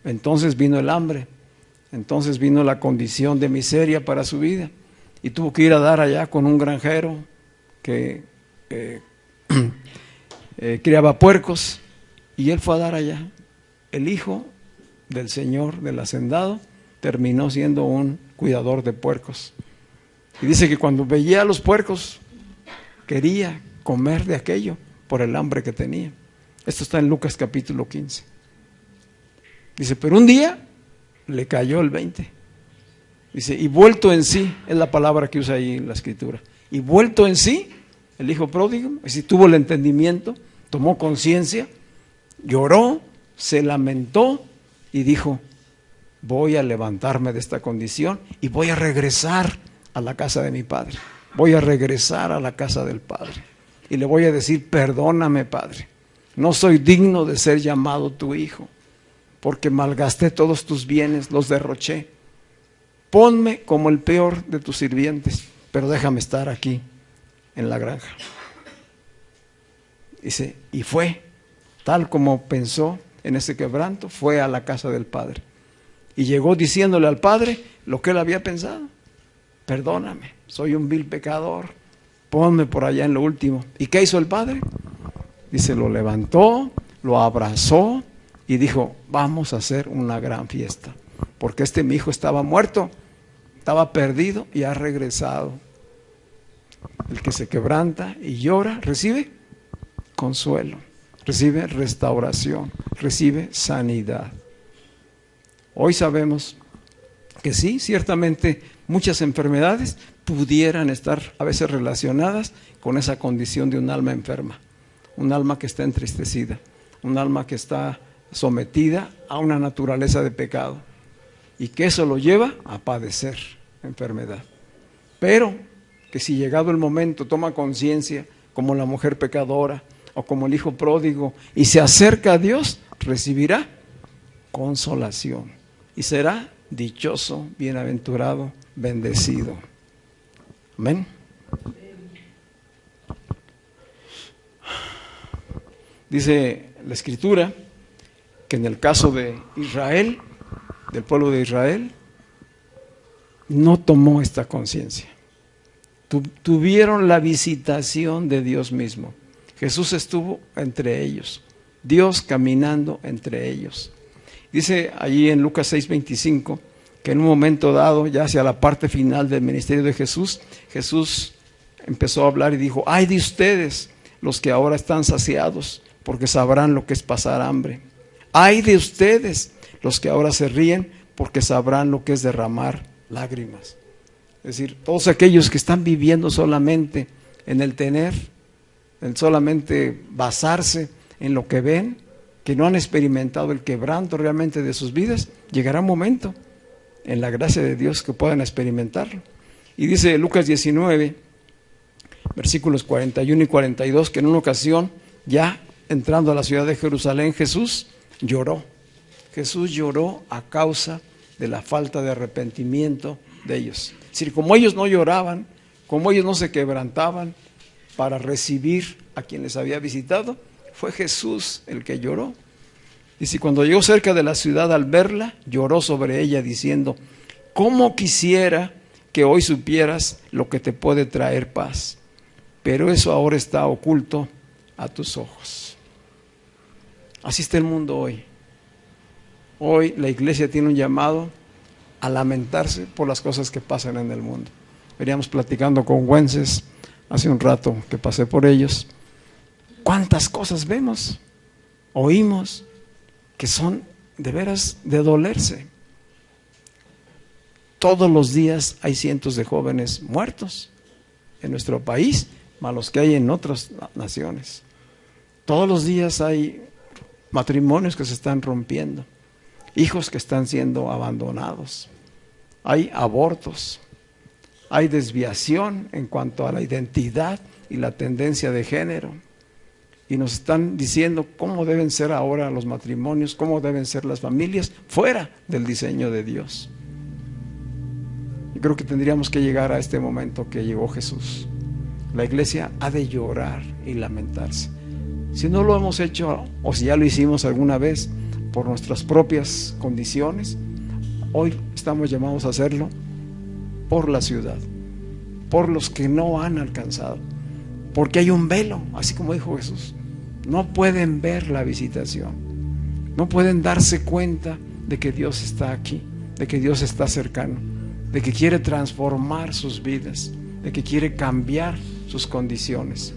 entonces vino el hambre. Entonces vino la condición de miseria para su vida y tuvo que ir a dar allá con un granjero que criaba puercos, y él fue a dar allá. El hijo del señor del hacendado terminó siendo un cuidador de puercos. Y dice que cuando veía a los puercos quería comer de aquello por el hambre que tenía. Esto está en Lucas capítulo 15. Dice, pero un día le cayó el 20. Dice, y vuelto en sí, es la palabra que usa ahí en la escritura. Y vuelto en sí, el hijo pródigo, es decir, tuvo el entendimiento, tomó conciencia, lloró, se lamentó y dijo, voy a levantarme de esta condición y voy a regresar a la casa de mi padre. Voy a regresar a la casa del Padre y le voy a decir, perdóname, Padre, no soy digno de ser llamado tu hijo, porque malgasté todos tus bienes, los derroché. Ponme como el peor de tus sirvientes, pero déjame estar aquí en la granja. Dice, y fue, tal como pensó en ese quebranto, fue a la casa del Padre. Y llegó diciéndole al Padre lo que él había pensado. Perdóname, soy un vil pecador, ponme por allá en lo último. ¿Y qué hizo el Padre? Dice, lo levantó, lo abrazó y dijo, vamos a hacer una gran fiesta, porque mi hijo estaba muerto, estaba perdido y ha regresado. El que se quebranta y llora, recibe consuelo, recibe restauración, recibe sanidad. Hoy sabemos que sí, ciertamente muchas enfermedades pudieran estar a veces relacionadas con esa condición de un alma enferma, un alma que está entristecida, un alma que está sometida a una naturaleza de pecado y que eso lo lleva a padecer enfermedad. Pero que si llegado el momento toma conciencia, como la mujer pecadora o como el hijo pródigo, y se acerca a Dios, recibirá consolación y será dichoso, bienaventurado, bendecido. Amén. Dice la Escritura que en el caso de Israel, del pueblo de Israel, no tomó esta conciencia. Tuvieron la visitación de Dios mismo. Jesús estuvo entre ellos, Dios caminando entre ellos. Dice allí en Lucas 6:25 que en un momento dado, ya hacia la parte final del ministerio de Jesús, Jesús empezó a hablar y dijo, ay de ustedes los que ahora están saciados, porque sabrán lo que es pasar hambre. Ay de ustedes los que ahora se ríen, porque sabrán lo que es derramar lágrimas. Es decir, todos aquellos que están viviendo solamente en el tener, en solamente basarse en lo que ven, que no han experimentado el quebranto realmente de sus vidas, llegará un momento en la gracia de Dios que puedan experimentarlo. Y dice Lucas 19, versículos 41 y 42, que en una ocasión, ya entrando a la ciudad de Jerusalén, Jesús lloró. Jesús lloró a causa de la falta de arrepentimiento de ellos. Es decir, como ellos no lloraban, como ellos no se quebrantaban para recibir a quien les había visitado, fue Jesús el que lloró. Y si cuando llegó cerca de la ciudad, al verla, lloró sobre ella diciendo, ¿cómo quisiera que hoy supieras lo que te puede traer paz? Pero eso ahora está oculto a tus ojos. Así está el mundo hoy. Hoy la iglesia tiene un llamado a lamentarse por las cosas que pasan en el mundo. Veníamos platicando con Wences hace un rato que pasé por ellos. ¿Cuántas cosas vemos, oímos, que son de veras de dolerse? Todos los días hay cientos de jóvenes muertos en nuestro país, más los que hay en otras naciones. Todos los días hay matrimonios que se están rompiendo, hijos que están siendo abandonados, hay abortos, hay desviación en cuanto a la identidad y la tendencia de género. Y nos están diciendo cómo deben ser ahora los matrimonios, cómo deben ser las familias, fuera del diseño de Dios. Yo creo que tendríamos que llegar a este momento que llegó Jesús. La iglesia ha de llorar y lamentarse. Si no lo hemos hecho, o si ya lo hicimos alguna vez por nuestras propias condiciones, hoy estamos llamados a hacerlo por la ciudad, por los que no han alcanzado, porque hay un velo, así como dijo Jesús. No pueden ver la visitación, no pueden darse cuenta de que Dios está aquí, de que Dios está cercano, de que quiere transformar sus vidas, de que quiere cambiar sus condiciones.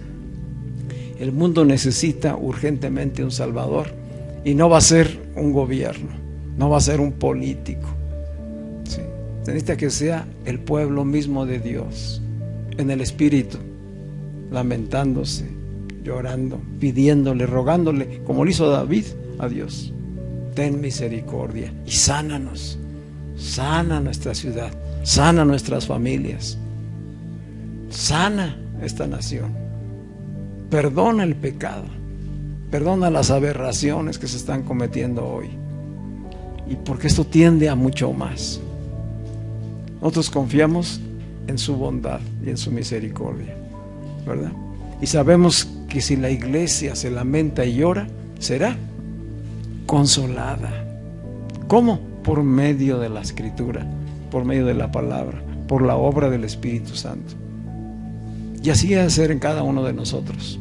El mundo necesita urgentemente un Salvador, y no va a ser un gobierno, no va a ser un político, ¿sí? Necesita que sea el pueblo mismo de Dios, en el Espíritu, lamentándose, llorando, pidiéndole, rogándole, como lo hizo David a Dios: ten misericordia y sánanos, sana nuestra ciudad, sana nuestras familias, sana esta nación, perdona el pecado, perdona las aberraciones que se están cometiendo hoy, y porque esto tiende a mucho más. Nosotros confiamos en su bondad y en su misericordia, ¿verdad? Y sabemos que si la iglesia se lamenta y llora, será consolada. ¿Cómo? Por medio de la Escritura, por medio de la palabra, por la obra del Espíritu Santo. Y así ha de ser en cada uno de nosotros.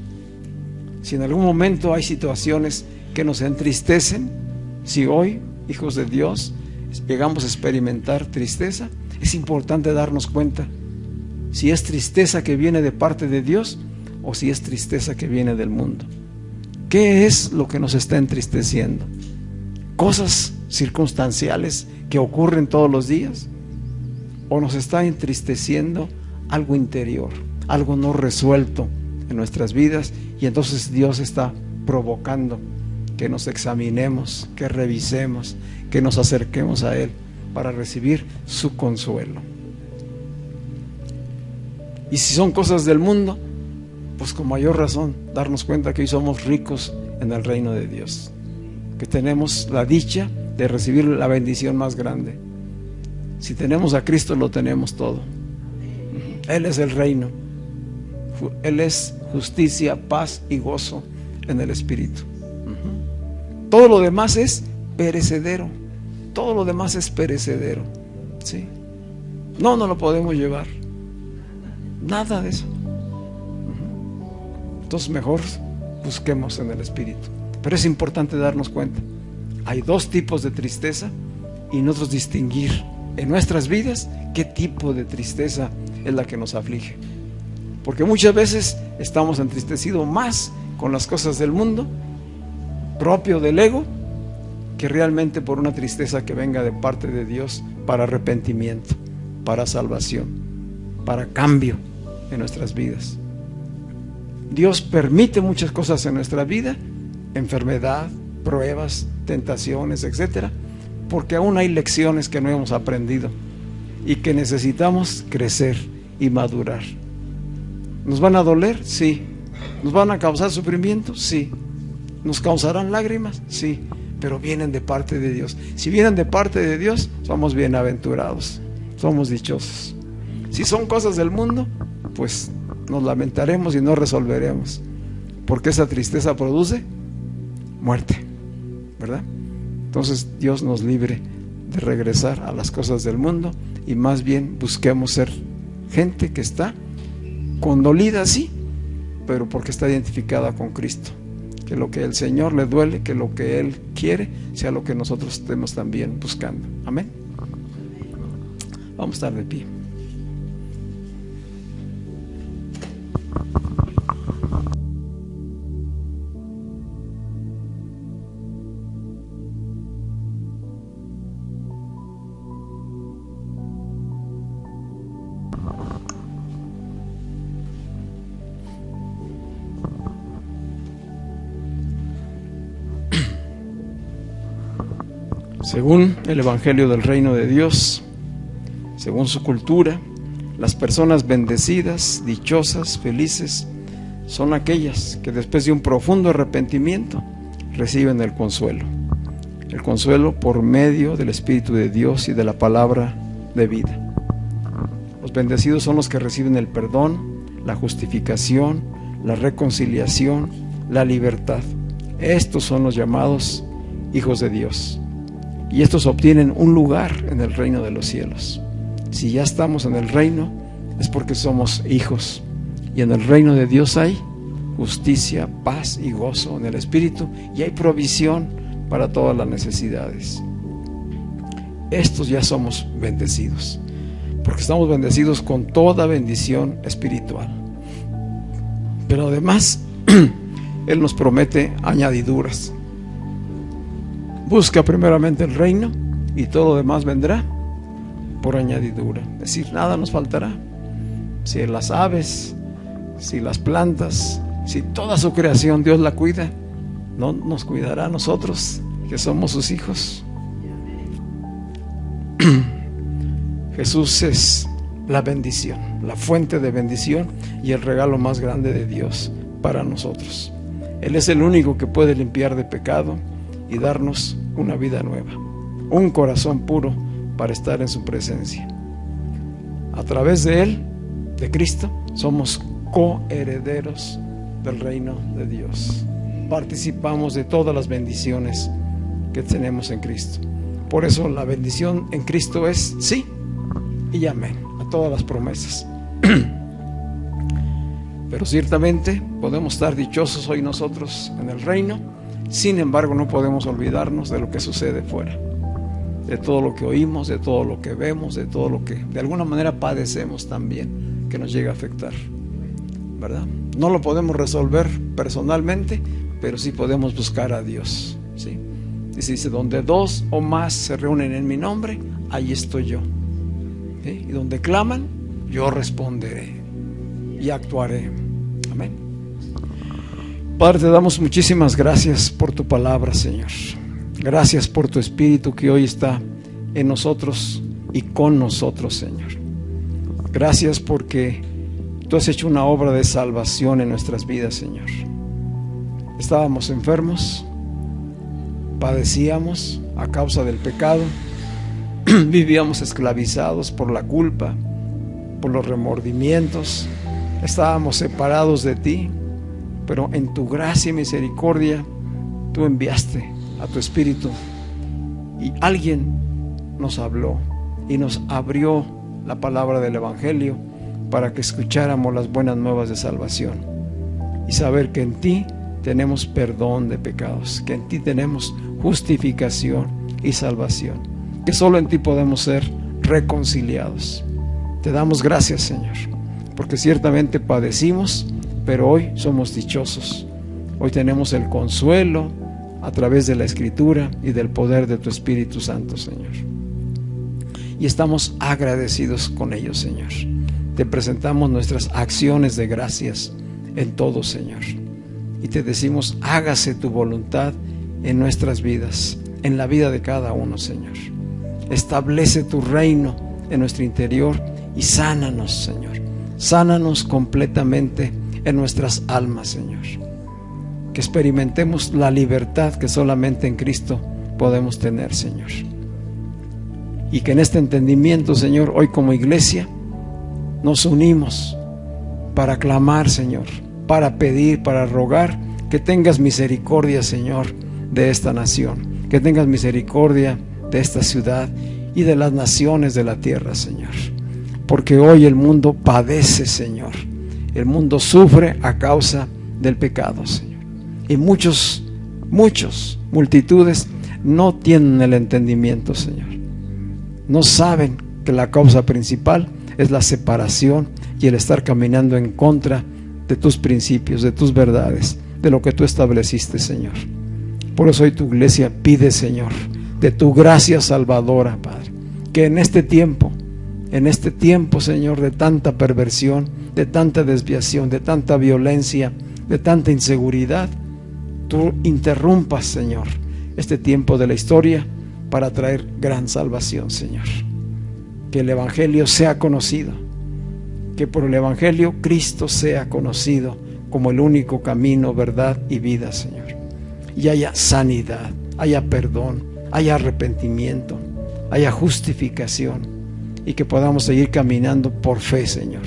Si en algún momento hay situaciones que nos entristecen, si hoy, hijos de Dios, llegamos a experimentar tristeza, es importante darnos cuenta si es tristeza que viene de parte de Dios o si es tristeza que viene del mundo. ¿Qué es lo que nos está entristeciendo? ¿Cosas circunstanciales que ocurren todos los días? ¿O nos está entristeciendo algo interior, algo no resuelto en nuestras vidas? Y entonces Dios está provocando que nos examinemos, que revisemos, que nos acerquemos a Él para recibir su consuelo. Y si son cosas del mundo, pues con mayor razón darnos cuenta que hoy somos ricos en el reino de Dios, que tenemos la dicha de recibir la bendición más grande. Si tenemos a Cristo, lo tenemos todo. Él es el reino, Él es justicia, paz y gozo en el Espíritu. Todo lo demás es perecedero, todo lo demás es perecedero, ¿sí? No lo podemos llevar, nada de eso. Entonces mejor busquemos en el Espíritu. Pero es importante darnos cuenta, hay dos tipos de tristeza, y nosotros distinguir en nuestras vidas qué tipo de tristeza es la que nos aflige. Porque muchas veces estamos entristecidos más con las cosas del mundo, propio del ego, que realmente por una tristeza que venga de parte de Dios para arrepentimiento, para salvación, para cambio en nuestras vidas. Dios permite muchas cosas en nuestra vida, enfermedad, pruebas, tentaciones, etcétera, porque aún hay lecciones que no hemos aprendido y que necesitamos crecer y madurar. ¿Nos van a doler? Sí. ¿Nos van a causar sufrimiento? Sí. ¿Nos causarán lágrimas? Sí. Pero vienen de parte de Dios. Si vienen de parte de Dios, somos bienaventurados, somos dichosos. Si son cosas del mundo, pues nos lamentaremos y no resolveremos, porque esa tristeza produce muerte, ¿verdad? Entonces Dios nos libre de regresar a las cosas del mundo, y más bien busquemos ser gente que está condolida, sí, pero porque está identificada con Cristo, que lo que el Señor le duele, que lo que Él quiere sea lo que nosotros estemos también buscando. Amén. Vamos a estar de pie. Según el Evangelio del Reino de Dios, según su cultura, las personas bendecidas, dichosas, felices, son aquellas que después de un profundo arrepentimiento reciben el consuelo por medio del Espíritu de Dios y de la palabra de vida. Los bendecidos son los que reciben el perdón, la justificación, la reconciliación, la libertad. Estos son los llamados hijos de Dios. y estos obtienen un lugar en el reino de los cielos. Si ya estamos en el reino, es porque somos hijos, y en el reino de Dios hay justicia, paz y gozo en el Espíritu, y hay provisión para todas las necesidades. Estos ya somos bendecidos, porque estamos bendecidos con toda bendición espiritual. Pero además, Él nos promete añadiduras. Busca primeramente el reino y todo lo demás vendrá por añadidura. Es decir, nada nos faltará. Si las aves, si las plantas, si toda su creación Dios la cuida, ¿no nos cuidará a nosotros, que somos sus hijos? Jesús es la bendición, la fuente de bendición y el regalo más grande de Dios para nosotros. Él es el único que puede limpiar de pecado y darnos una vida nueva, un corazón puro para estar en su presencia. A través de Él, de Cristo, somos coherederos del reino de Dios. Participamos de todas las bendiciones que tenemos en Cristo. Por eso la bendición en Cristo es sí y amén a todas las promesas. Pero ciertamente podemos estar dichosos hoy nosotros en el reino. Sin embargo, no podemos olvidarnos de lo que sucede fuera, de todo lo que oímos, de todo lo que vemos, de todo lo que de alguna manera padecemos también, que nos llega a afectar, ¿verdad? No lo podemos resolver personalmente, pero sí podemos buscar a Dios, ¿sí? Dice, donde dos o más se reúnen en mi nombre, ahí estoy yo, ¿sí? Y donde claman, yo responderé y actuaré. Amén. Padre, te damos muchísimas gracias por tu palabra, Señor. Gracias por tu Espíritu que hoy está en nosotros y con nosotros, Señor. Gracias porque tú has hecho una obra de salvación en nuestras vidas, Señor. Estábamos enfermos, padecíamos a causa del pecado, vivíamos esclavizados por la culpa, por los remordimientos, estábamos separados de ti, pero en tu gracia y misericordia tú enviaste a tu Espíritu y alguien nos habló y nos abrió la palabra del Evangelio para que escucháramos las buenas nuevas de salvación y saber que en ti tenemos perdón de pecados, que en ti tenemos justificación y salvación, que solo en ti podemos ser reconciliados. Te damos gracias, Señor, porque ciertamente padecimos, pero hoy somos dichosos. Hoy tenemos el consuelo a través de la Escritura y del poder de tu Espíritu Santo, Señor. Y estamos agradecidos con ellos, Señor. Te presentamos nuestras acciones de gracias en todo, Señor. Y te decimos, hágase tu voluntad en nuestras vidas, en la vida de cada uno, Señor. Establece tu reino en nuestro interior y sánanos, Señor. Sánanos completamente en nuestras almas, Señor. Que experimentemos la libertad que solamente en Cristo podemos tener, Señor. Y que en este entendimiento, Señor, hoy como iglesia nos unimos para clamar, Señor, para pedir, para rogar que tengas misericordia, Señor, de esta nación, que tengas misericordia de esta ciudad y de las naciones de la tierra, Señor. Porque hoy el mundo padece, Señor. El mundo sufre a causa del pecado, Señor. Y multitudes no tienen el entendimiento, Señor. No saben que la causa principal es la separación y el estar caminando en contra de tus principios, de tus verdades, de lo que tú estableciste, Señor. Por eso hoy tu iglesia pide, Señor, de tu gracia salvadora, Padre, que en este tiempo, Señor, de tanta perversión, de tanta desviación, de tanta violencia, de tanta inseguridad, tú interrumpas, Señor, este tiempo de la historia para traer gran salvación, Señor. Que el Evangelio sea conocido, que por el Evangelio Cristo sea conocido como el único camino, verdad y vida, Señor. Y haya sanidad, haya perdón, haya arrepentimiento, haya justificación, y que podamos seguir caminando por fe, Señor,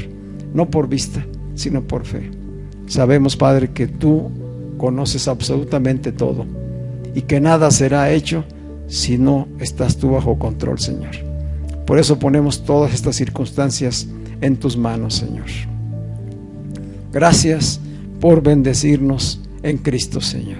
no por vista, sino por fe. Sabemos, Padre, que tú conoces absolutamente todo y que nada será hecho si no estás tú bajo control, Señor. Por eso ponemos todas estas circunstancias en tus manos, Señor. Gracias por bendecirnos en Cristo, Señor.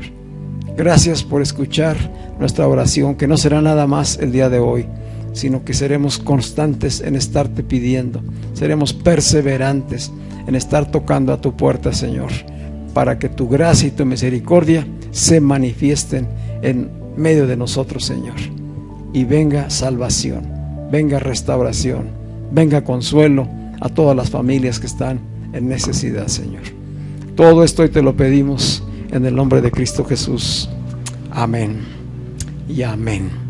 Gracias por escuchar nuestra oración, que no será nada más el día de hoy, sino que seremos constantes en estarte pidiendo, seremos perseverantes en estar tocando a tu puerta, Señor, para que tu gracia y tu misericordia se manifiesten en medio de nosotros, Señor, y venga salvación, venga restauración, venga consuelo a todas las familias que están en necesidad, Señor. Todo esto hoy te lo pedimos en el nombre de Cristo Jesús. Amén y amén.